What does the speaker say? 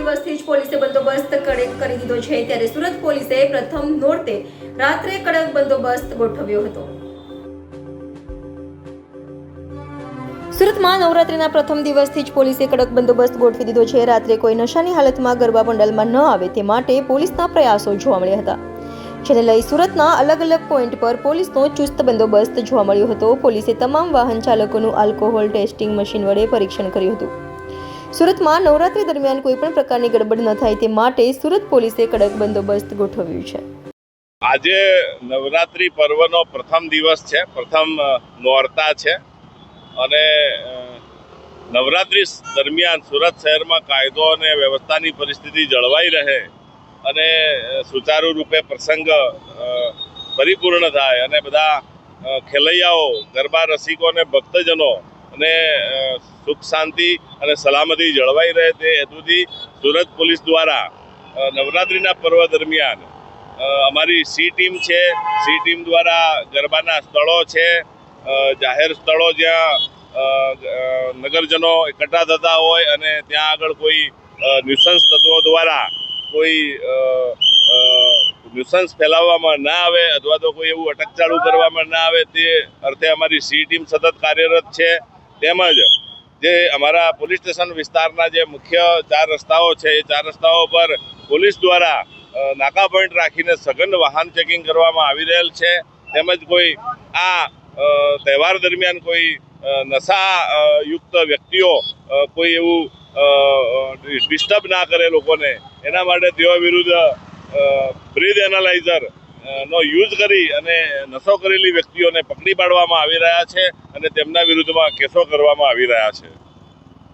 દિવસથી જ પોલીસે બંદોબસ્ત કડક કરી દીધો છે, ત્યારે સુરત પોલીસે પ્રથમ નોરતે રાત્રે કડક બંદોબસ્ત ગોઠવ્યો હતો। સુરતમાં નવરાત્રીના પ્રથમ દિવસથી જ પોલીસે કડક બંદોબસ્ત ગોઠવી દીધો છે। રાત્રે કોઈ નશાની હાલતમાં ગરબા પંડાલમાં ન આવે તે માટે પોલીસના પ્રયાસો જોવા મળ્યા હતા, જેને લઈ સુરતના અલગ અલગ પોઈન્ટ પર પોલીસનો ચુસ્ત બંદોબસ્ત જોવા મળ્યો હતો। પોલીસે તમામ વાહન ચાલકોનું આલ્કોહોલ ટેસ્ટિંગ મશીન વડે પરીક્ષણ કર્યું હતું। સુરતમાં નવરાત્રી દરમિયાન કોઈ પણ પ્રકારની ગડબડ ન થાય તે માટે સુરત પોલીસે કડક બંદોબસ્ત ગોઠવ્યું છે। આજે નવરાત્રી પર્વનો પ્રથમ દિવસ છે, પ્રથમ નોરતા છે અને નવરાત્રી દરમિયાન સુરત શહેરમાં કાયદો અને વ્યવસ્થાની પરિસ્થિતિ જળવાઈ રહે અને સુચારુ રૂપે પ્રસંગ પરિપૂર્ણ થાય અને બધા ખેલૈયાઓ, ગરબા રસિકો અને ભક્તજનો અને સુખ શાંતિ અને સલામતી જળવાઈ રહે તે હેતુથી સુરત પોલીસ દ્વારા નવરાત્રિના પર્વ દરમિયાન અમારી સી ટીમ છે, સી ટીમ દ્વારા ગરબાના સ્થળો છે, જાહેર સ્થળો જ્યાં નગરજનો એકઠા થતા હોય અને ત્યાં આગળ કોઈ ન્યુસન્સ તત્વો દ્વારા કોઈ ન્યુસન્સ ફેલાવવામાં ના આવે અથવા તો કોઈ એવું અટકચાળું કરવામાં ના આવે તે અર્થે અમારી સી ટીમ સતત કાર્યરત છે। તેમજ જે અમારા પોલીસ સ્ટેશન વિસ્તારના જે મુખ્ય 4 રસ્તાઓ છે એ 4 રસ્તાઓ પર પોલીસ દ્વારા નાકા પોઈન્ટ રાખીને સઘન વાહન ચેકિંગ કરવામાં આવી રહેલ છે। તેમજ કોઈ આ તહેવાર દરમિયાન કોઈ નશા યુક્ત વ્યક્તિઓ કોઈ એવું ડિસ્ટર્બ ના કરે લોકોને, એના માટે તેઓ વિરુદ્ધ બ્રીથ એનાલાઇઝર નો યુઝ કરી અને નશો કરેલી વ્યક્તિઓને પકડી પાડવામાં આવી રહ્યા છે અને તેમના વિરુદ્ધમાં કેસો કરવામાં આવી રહ્યા છે।